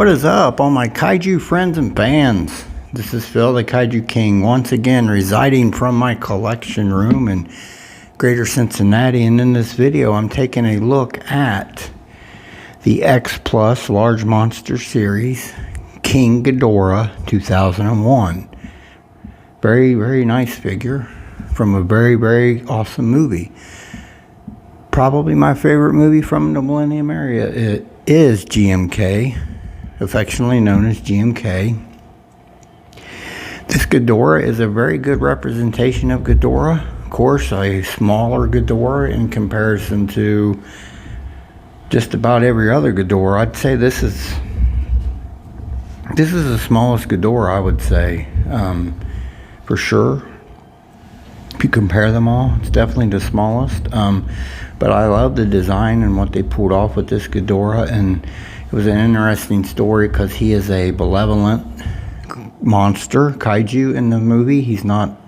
What is up, all my kaiju friends and fans? This is Phil, the Kaiju King, once again residing from my collection room in Greater Cincinnati. And in this video, I'm taking a look at the X Plus Large Monster Series, King Ghidorah 2001. Very, very nice figure from a very, very awesome movie. Probably my favorite movie from the Millennium area. It is GMK, affectionately known as GMK. This Ghidorah is a very good representation of Ghidorah. Of course, a smaller Ghidorah in comparison to just about every other Ghidorah. I'd say this is the smallest Ghidorah, I would say, for sure. If you compare them all, it's definitely the smallest. But I love the design and what they pulled off with this Ghidorah, and it was an interesting story because he is a benevolent monster, kaiju, in the movie. He's not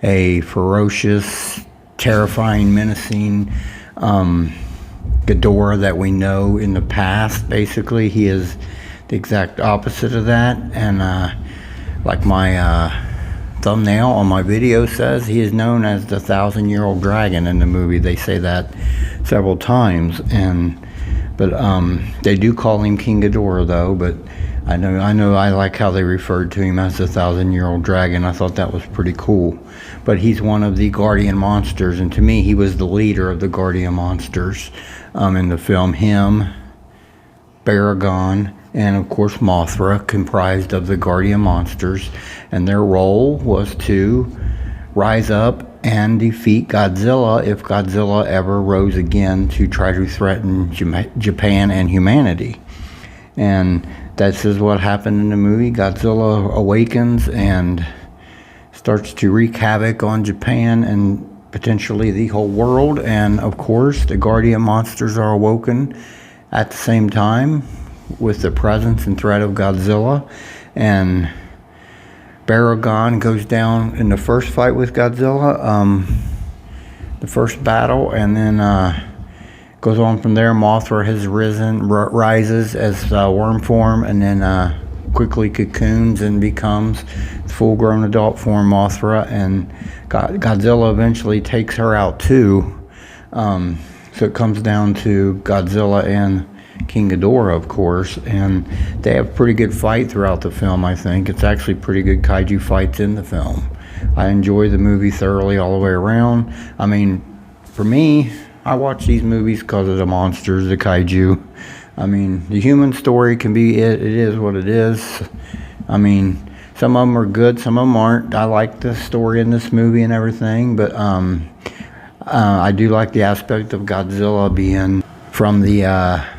a ferocious, terrifying, menacing Ghidorah that we know in the past. Basically, he is the exact opposite of that, and like my thumbnail on my video says, he is known as the 1,000-year-old dragon in the movie. They say that several times, but they do call him King Ghidorah though. But I like how they referred to him as the 1,000-year-old dragon. I thought that was pretty cool. But he's one of the guardian monsters, and to me, he was the leader of the guardian monsters in the film. Him, Baragon, and of course Mothra comprised of the guardian monsters, and their role was to rise up and defeat Godzilla if Godzilla ever rose again to try to threaten Japan and humanity. And this is what happened in the movie. Godzilla awakens and starts to wreak havoc on Japan and potentially the whole world, and of course the guardian monsters are awoken at the same time with the presence and threat of Godzilla. And Baragon goes down in the first fight with Godzilla, the first battle, and then goes on from there. Mothra has rises as worm form, and then quickly cocoons and becomes full-grown adult form Mothra, and Godzilla eventually takes her out too. So it comes down to Godzilla and King Ghidorah, of course, and they have a pretty good fight throughout the film. I think it's actually pretty good kaiju fights in the film. I enjoy the movie thoroughly all the way around. I mean, for me, I watch these movies because of the monsters, the kaiju. I mean, the human story can be it is what it is. I mean, some of them are good, some of them aren't. I like the story in this movie and everything, but I do like the aspect of Godzilla being from the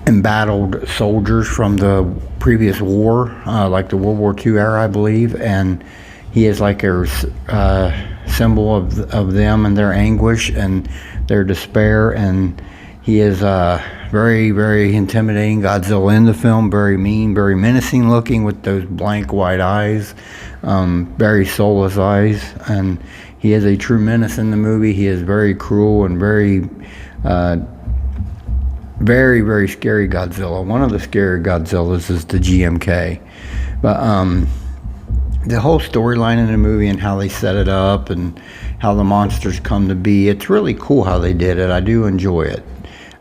embattled soldiers from the previous war, like the World War II era, I believe, and he is like a symbol of them and their anguish and their despair, and he is very, very intimidating. Godzilla in the film, very mean, very menacing looking with those blank white eyes, very soulless eyes, and he is a true menace in the movie. He is very cruel and very, very scary Godzilla. One of the scary Godzillas is the GMK. But the whole storyline in the movie and how they set it up and how the monsters come to be, it's really cool how they did it. I do enjoy it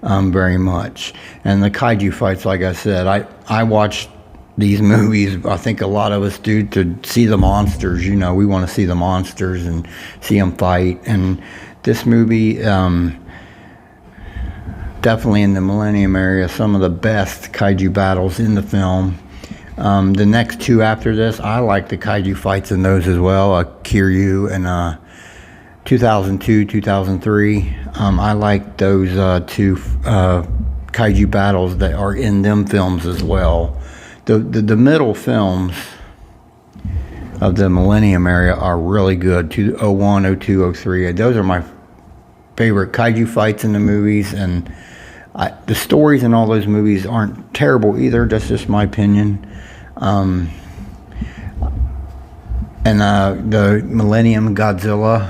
very much. And the kaiju fights, like I said, I watched these movies, I think a lot of us do, to see the monsters. You know, we want to see the monsters and see them fight. And this movie, definitely in the Millennium area, some of the best kaiju battles in the film. The next two after this, I like the kaiju fights in those as well. Kiryu and 2002, 2003. I like those two kaiju battles that are in them films as well. The middle films of the Millennium area are really good. 01, 02, 03. Those are my favorite kaiju fights in the movies, and the stories in all those movies aren't terrible either. That's just my opinion. And the Millennium Godzilla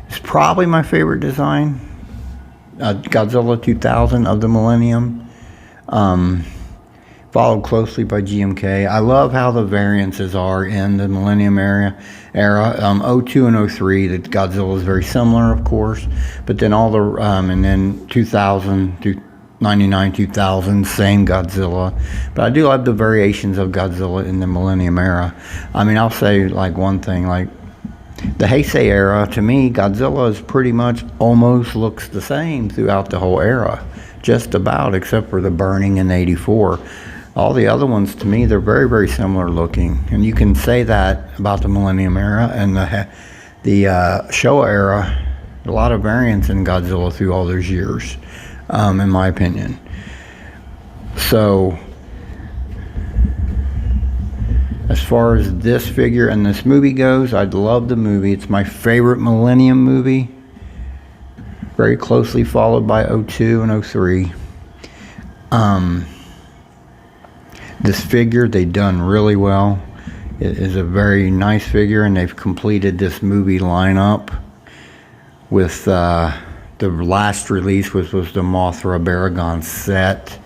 is probably my favorite design. Godzilla 2000 of the Millennium. Followed closely by GMK. I love how the variances are in the Millennium era. 02 and 03, the Godzilla is very similar, of course, but then all the and then 2000 to 99, 2000, same Godzilla. But I do like the variations of Godzilla in the Millennium era. I mean, I'll say like one thing, like the Heisei era, to me, Godzilla is pretty much almost looks the same throughout the whole era, just about, except for the burning in '84. All the other ones, to me, they're very, very similar looking. And you can say that about the Millennium era and the Showa era. A lot of variance in Godzilla through all those years, in my opinion. So, as far as this figure and this movie goes, I love the movie. It's my favorite Millennium movie. Very closely followed by 02 and 03. This figure, they've done really well. It is a very nice figure, and they've completed this movie lineup with the last release, which was the Mothra Baragon set.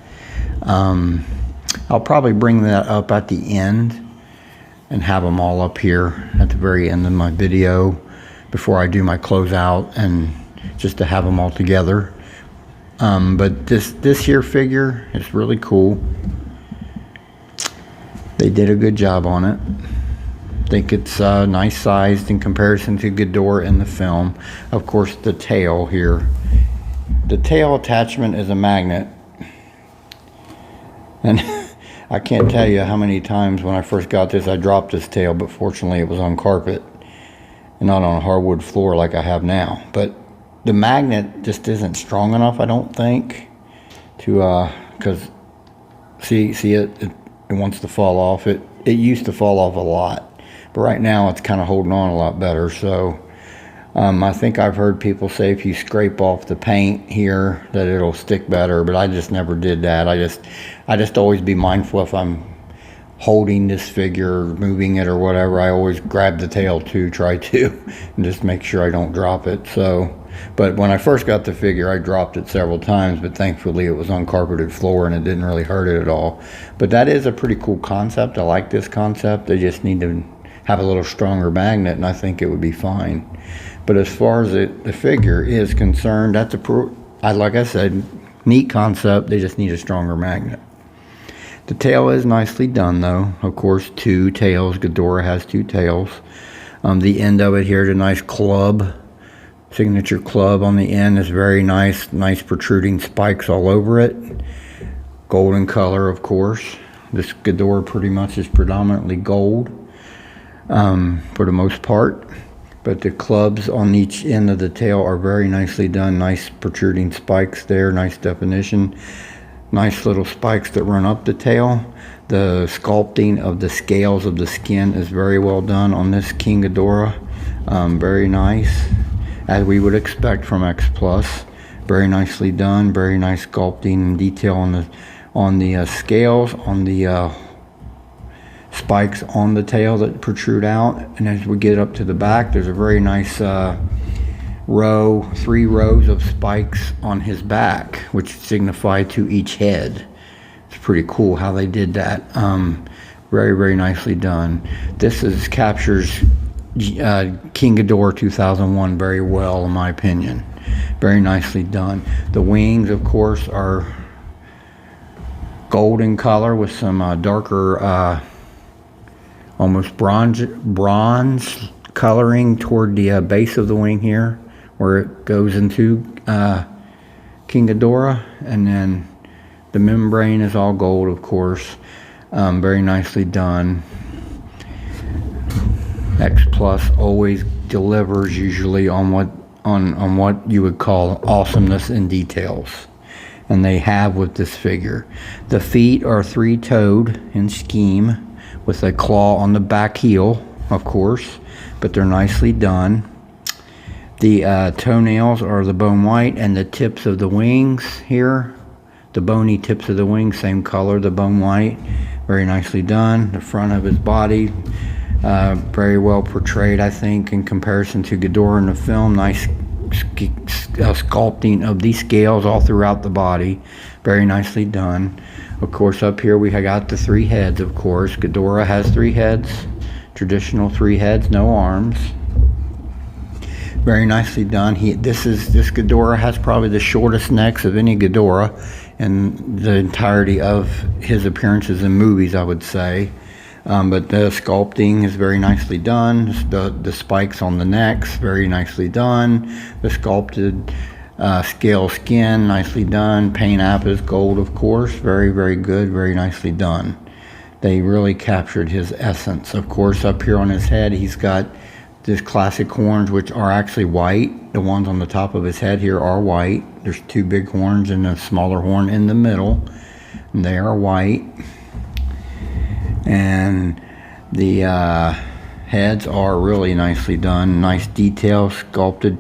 I'll probably bring that up at the end and have them all up here at the very end of my video before I do my closeout, and just to have them all together. But this here figure is really cool. They did a good job on it. I think it's nice sized in comparison to Ghidorah in the film. Of course, the tail here. The tail attachment is a magnet. And I can't tell you how many times when I first got this, I dropped this tail, but fortunately it was on carpet and not on a hardwood floor like I have now. But the magnet just isn't strong enough, I don't think, to, because see it wants to fall off. It used to fall off a lot, but right now it's kind of holding on a lot better. So I think I've heard people say if you scrape off the paint here that it'll stick better, but I just never did that. I just always be mindful if I'm holding this figure, moving it or whatever. I always grab the tail too, try to, and just make sure I don't drop it. So, but when I first got the figure, I dropped it several times, but thankfully it was on carpeted floor and it didn't really hurt it at all. But that is a pretty cool concept. I like this concept. They just need to have a little stronger magnet, and I think it would be fine. But as far as the figure is concerned, that's like I said, neat concept. They just need a stronger magnet. The tail is nicely done, though. Of course, two tails. Ghidorah has two tails. The end of it here is a nice club. Signature club on the end is very nice protruding spikes all over it. Golden color, of course. This Ghidorah pretty much is predominantly gold for the most part. But the clubs on each end of the tail are very nicely done. Nice protruding spikes there, nice definition. Nice little spikes that run up the tail. The sculpting of the scales of the skin is very well done on this King Ghidorah. Very nice, as we would expect from X Plus. Very nicely done. Very nice sculpting and detail on the scales, on the spikes on the tail that protrude out. And as we get up to the back, there's a very nice three rows of spikes on his back, which signify to each head. It's pretty cool how they did that. Very, very nicely done. This captures King Ghidorah 2001 very well, in my opinion. Very nicely done. The wings, of course, are golden color with some darker, almost bronze coloring toward the base of the wing here, where it goes into King Ghidorah, and then the membrane is all gold, of course. Very nicely done. X Plus always delivers usually on what you would call awesomeness in details, and they have with this figure. The feet are three-toed in scheme with a claw on the back heel, of course, but they're nicely done. The toenails are the bone white, and the tips of the wings here, the bony tips of the wings, same color, the bone white. Very nicely done. The front of his body, very well portrayed, I think, in comparison to Ghidorah in the film. Nice sculpting of these scales all throughout the body. Very nicely done. Of course, up here we got the 3 heads, of course. Ghidorah has 3 heads. Traditional 3 heads, no arms. Very nicely done. This Ghidorah has probably the shortest necks of any Ghidorah in the entirety of his appearances in movies, I would say. But the sculpting is very nicely done. The spikes on the necks, very nicely done. The sculpted scale skin, nicely done. Paint app is gold, of course. Very, very good, very nicely done. They really captured his essence. Of course, up here on his head, he's got this classic horns, which are actually white. The ones on the top of his head here are white. There's 2 big horns and a smaller horn in the middle. And they are white. And the heads are really nicely done. Nice detail, sculpted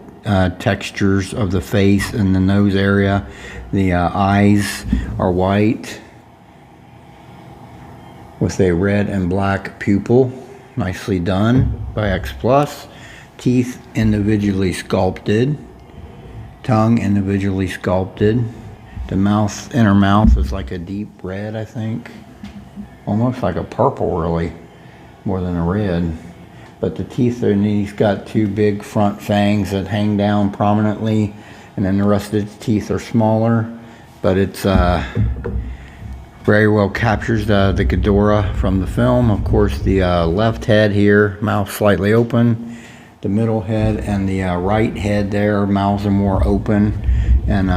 textures of the face and the nose area. The eyes are white with a red and black pupil. Nicely done by X Plus. Teeth individually sculpted. Tongue individually sculpted. The mouth, inner mouth is like a deep red, I think. Almost like a purple, really, more than a red. But the teeth he's got 2 big front fangs that hang down prominently, and then the rest of the teeth are smaller. But it's very well captures the Ghidorah from the film. Of course, the left head here, mouth slightly open. The middle head and the right head there, mouths are more open and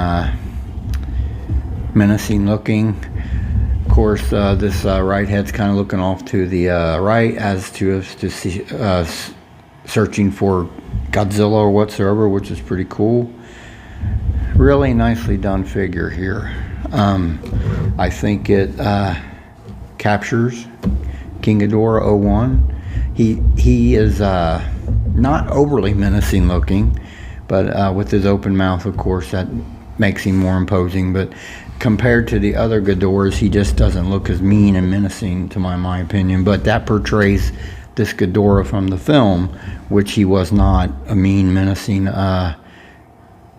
menacing looking. Of course, this right head's kind of looking off to the right as to see, searching for Godzilla or whatsoever, which is pretty cool. Really nicely done figure here. I think it captures King Ghidorah 01. He is not overly menacing looking, but with his open mouth, of course, that makes him more imposing. But compared to the other Ghidorahs, he just doesn't look as mean and menacing, to my opinion. But that portrays this Ghidorah from the film, which he was not a mean, menacing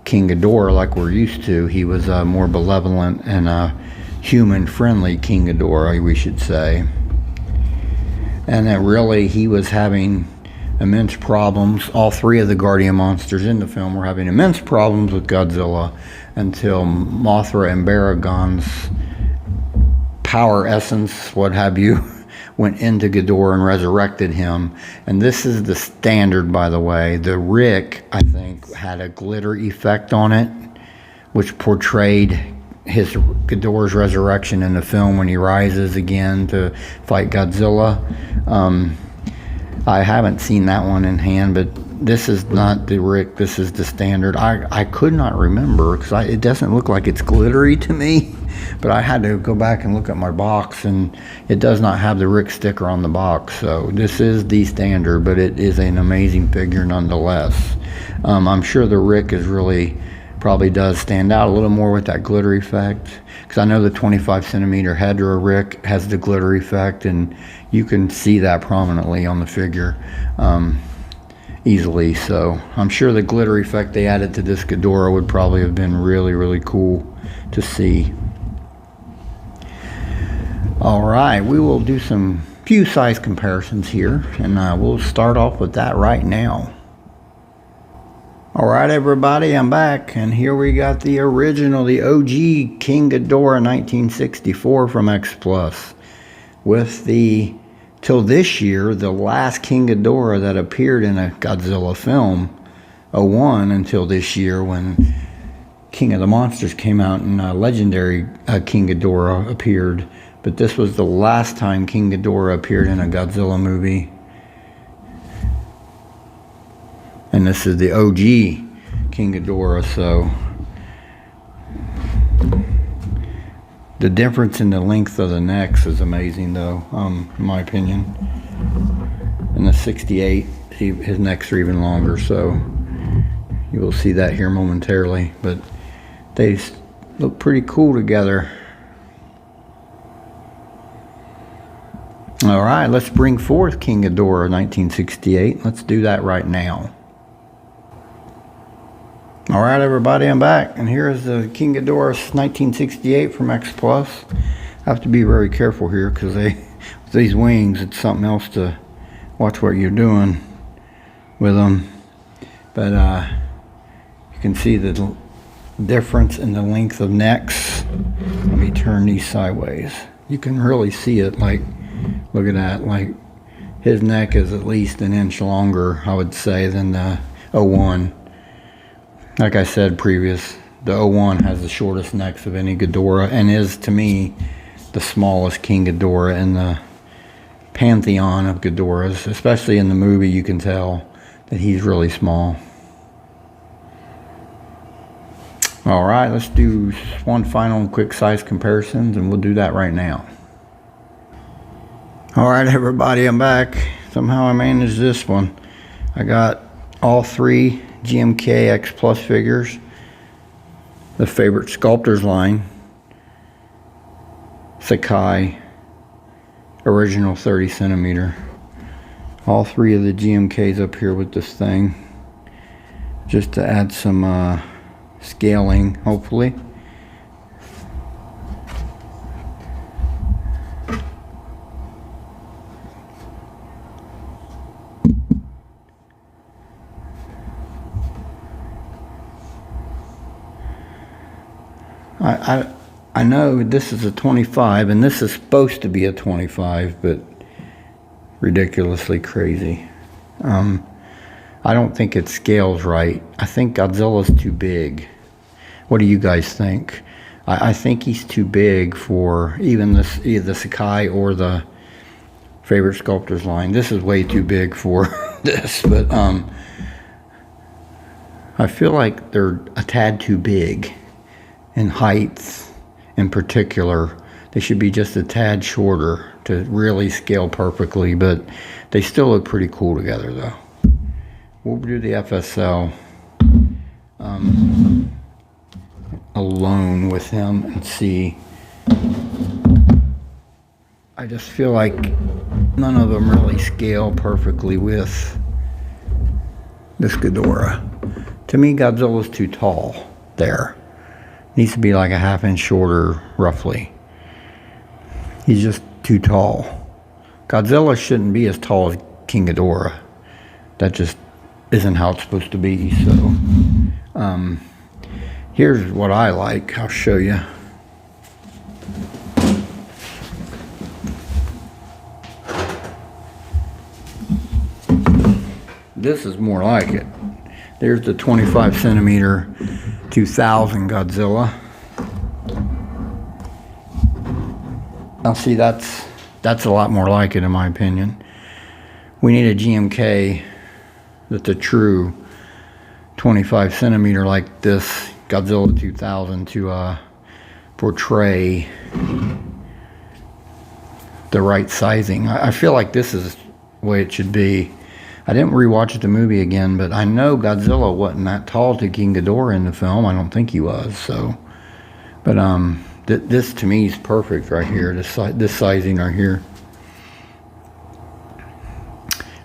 King Ghidorah like we're used to. He was a more benevolent and human-friendly King Ghidorah, we should say. And that really he was having immense problems. All 3 of the Guardian monsters in the film were having immense problems with Godzilla until Mothra and Baragon's power essence, what have you, went into Ghidorah and resurrected him. And this is the standard, by the way. The Rick, I think, had a glitter effect on it, which portrayed his Ghidorah's resurrection in the film when he rises again to fight Godzilla. I haven't seen that one in hand, but this is not the Rick, this is the standard. I could not remember, because it doesn't look like it's glittery to me, but I had to go back and look at my box, and it does not have the Rick sticker on the box. So this is the standard, but it is an amazing figure nonetheless. I'm sure the Rick is really, probably does stand out a little more with that glitter effect, because I know the 25 centimeter Hedra Rick has the glitter effect, and you can see that prominently on the figure easily. So I'm sure the glitter effect they added to this Ghidorah would probably have been really, really cool to see. Alright, we will do some few size comparisons here, and we'll start off with that right now. Alright everybody, I'm back, and here we got the original, the OG King Ghidorah 1964 from X Plus, with the, till this year, the last King Ghidorah that appeared in a Godzilla film, 01, until this year when King of the Monsters came out and legendary King Ghidorah appeared. But this was the last time King Ghidorah appeared in a Godzilla movie. And this is the OG King Ghidorah, so the difference in the length of the necks is amazing, though, in my opinion. In the 68, his necks are even longer, so you will see that here momentarily. But they look pretty cool together. All right, let's bring forth King Ghidorah 1968. Let's do that right now. All right, everybody, I'm back, and here is the King Ghidorah 1968 from X Plus. I have to be very careful here because with these wings, it's something else to watch what you're doing with them. But you can see the difference in the length of necks. Let me turn these sideways. You can really see it. Like, look at that. Like, his neck is at least an inch longer, I would say, than the 01. Like I said previous, the 01 has the shortest necks of any Ghidorah and is, to me, the smallest King Ghidorah in the pantheon of Ghidorahs. Especially in the movie, you can tell that he's really small. Alright, let's do one final quick size comparisons, and we'll do that right now. Alright, everybody, I'm back. Somehow I managed this one. I got all three GMK X Plus figures, the favorite sculptors line, Sakai, original 30 centimeter. All three of the GMKs up here with this thing, just to add some scaling, hopefully. I know this is a 25, and this is supposed to be a 25, but ridiculously crazy. I don't think it scales right. I think Godzilla's too big. What do you guys think? I think he's too big for even either the Sakai or the favorite sculptors line. This is way too big for this, but I feel like they're a tad too big in height. In particular, they should be just a tad shorter to really scale perfectly, but they still look pretty cool together though. We'll do the FSL alone with him and see. I just feel like none of them really scale perfectly with this Ghidorah. To me, Godzilla's too tall there. Needs to be like a half-inch shorter, roughly. He's just too tall. Godzilla shouldn't be as tall as King Ghidorah. That just isn't how it's supposed to be. So, here's what I like. I'll show you. This is more like it. There's the 25 centimeter 2000 Godzilla. Now see, that's a lot more like it in my opinion. We need a GMK that's a true 25 centimeter like this Godzilla 2000 to portray the right sizing. I feel like this is the way it should be. I didn't rewatch the movie again, but I know Godzilla wasn't that tall to King Ghidorah in the film. I don't think he was. So, but this to me is perfect right here. This sizing right here.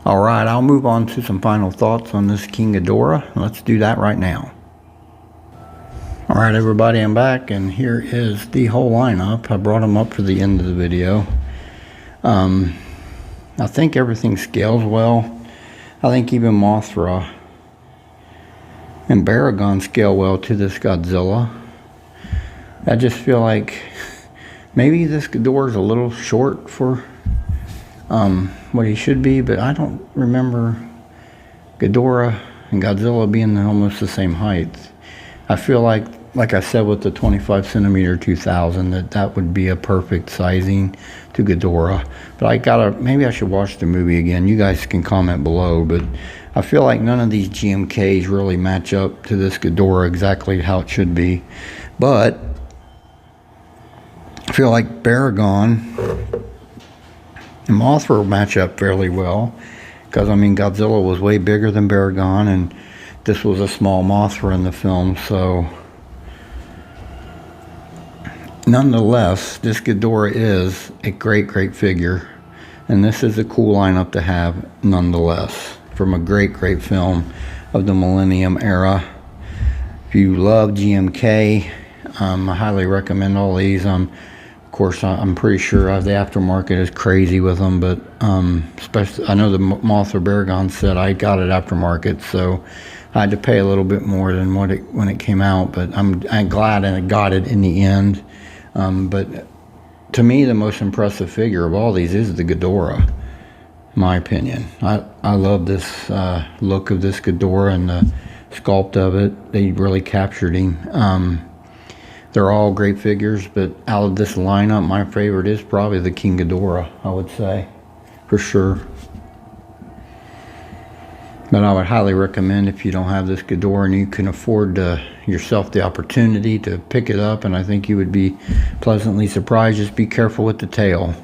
All right, I'll move on to some final thoughts on this King Ghidorah. Let's do that right now. All right, everybody, I'm back, and here is the whole lineup. I brought them up for the end of the video. I think everything scales well. I think even Mothra and Baragon scale well to this Godzilla. I just feel like maybe this Ghidorah is a little short for what he should be, but I don't remember Ghidorah and Godzilla being almost the same height. I feel like I said with the 25 centimeter 2000, that would be a perfect sizing to Ghidorah. But maybe I should watch the movie again. You guys can comment below, but I feel like none of these GMKs really match up to this Ghidorah exactly how it should be. But I feel like Baragon and Mothra match up fairly well, because I mean Godzilla was way bigger than Baragon, and this was a small Mothra in the film, so nonetheless, this Ghidorah is a great figure, and this is a cool lineup to have nonetheless, from a great film of the Millennium era. If you love GMK, I highly recommend all these. Of course, I'm pretty sure the aftermarket is crazy with them, but especially I know the Mothra Baragon set I got it aftermarket, so I had to pay a little bit more than when it came out, but I'm glad I got it in the end. But to me, the most impressive figure of all these is the Ghidorah, in my opinion. I love this look of this Ghidorah and the sculpt of it. They really captured him. They're all great figures, but out of this lineup, my favorite is probably the King Ghidorah, I would say, for sure. But I would highly recommend, if you don't have this Ghidorah and you can afford yourself the opportunity to pick it up, and I think you would be pleasantly surprised. Just be careful with the tail.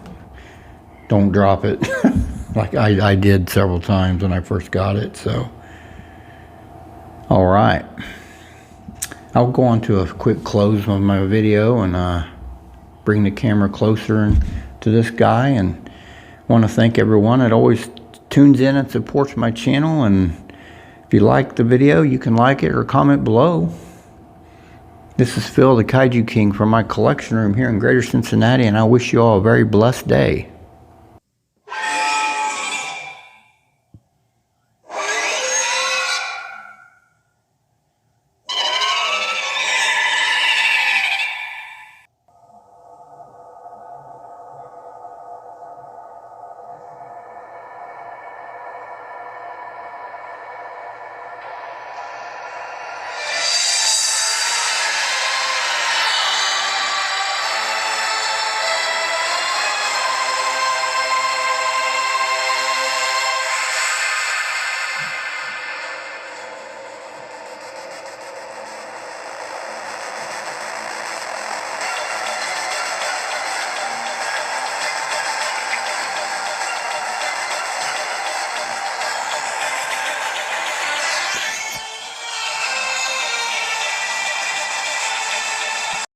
Don't drop it like I did several times when I first got it. So, all right. I'll go on to a quick close of my video and bring the camera closer to this guy, and want to thank everyone that always tunes in and supports my channel. And if you like the video, you can like it or comment below. This is Phil, the Kaiju King, from my collection room here in Greater Cincinnati, and I wish you all a very blessed day.